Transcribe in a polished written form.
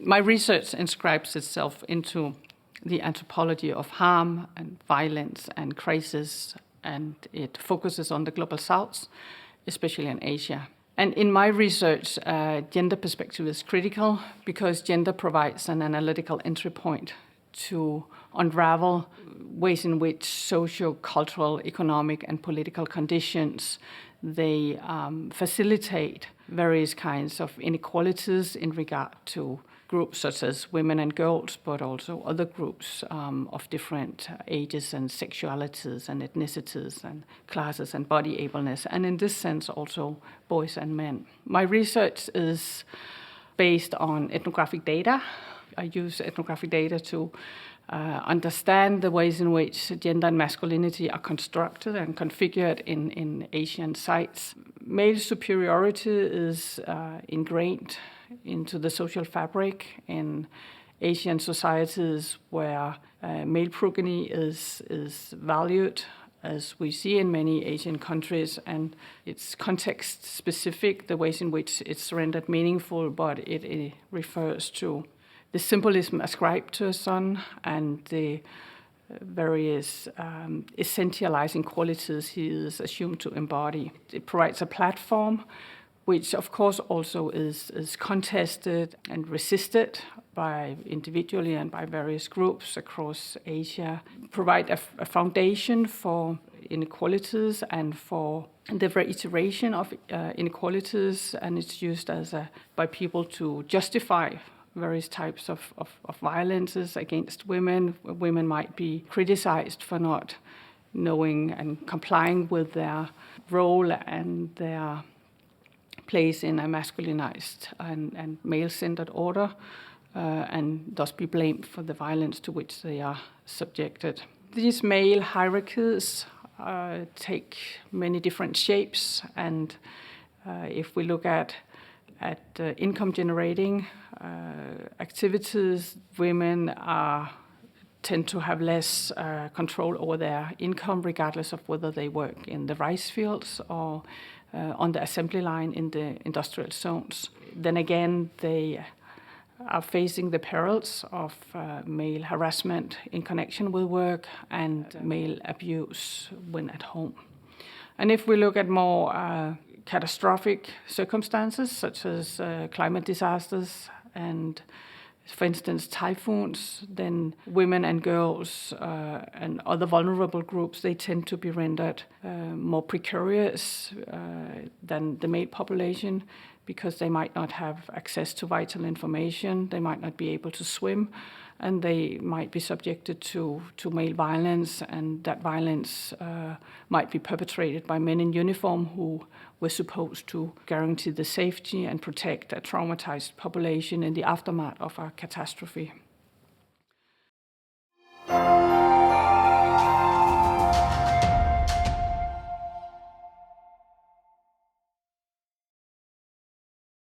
My research inscribes itself into the anthropology of harm and violence and crisis, and it focuses on the global south, especially in Asia. And in my research, gender perspective is critical because gender provides an analytical entry point to unravel ways in which social, cultural, economic, and political conditions they facilitate various kinds of inequalities in regard to groups such as women and girls, but also other groups of different ages and sexualities and ethnicities and classes and body ableness, and in this sense also boys and men. My research is based on ethnographic data. I use ethnographic data to understand the ways in which gender and masculinity are constructed and configured in Asian sites. Male superiority is ingrained into the social fabric in Asian societies where male progeny is valued, as we see in many Asian countries, and it's context specific, the ways in which it's rendered meaningful, but it refers to the symbolism ascribed to a son and the various essentializing qualities he is assumed to embody. It provides a platform which of course also is contested and resisted by individually and by various groups across Asia, provide a foundation for inequalities and for the reiteration of inequalities, and it's used by people to justify various types of violences against women. Women might be criticized for not knowing and complying with their role and their place in a masculinized and male-centered order, and thus be blamed for the violence to which they are subjected. These male hierarchies take many different shapes, and if we look at income generating activities, women tend to have less control over their income, regardless of whether they work in the rice fields or on the assembly line in the industrial zones. Then again, they are facing the perils of male harassment in connection with work and male abuse when at home. And if we look at more catastrophic circumstances, such as climate disasters and, for instance, typhoons, then women and girls and other vulnerable groups, they tend to be rendered more precarious than the male population, because they might not have access to vital information, they might not be able to swim, and they might be subjected to male violence, and that violence might be perpetrated by men in uniform who were supposed to guarantee the safety and protect a traumatized population in the aftermath of a catastrophe.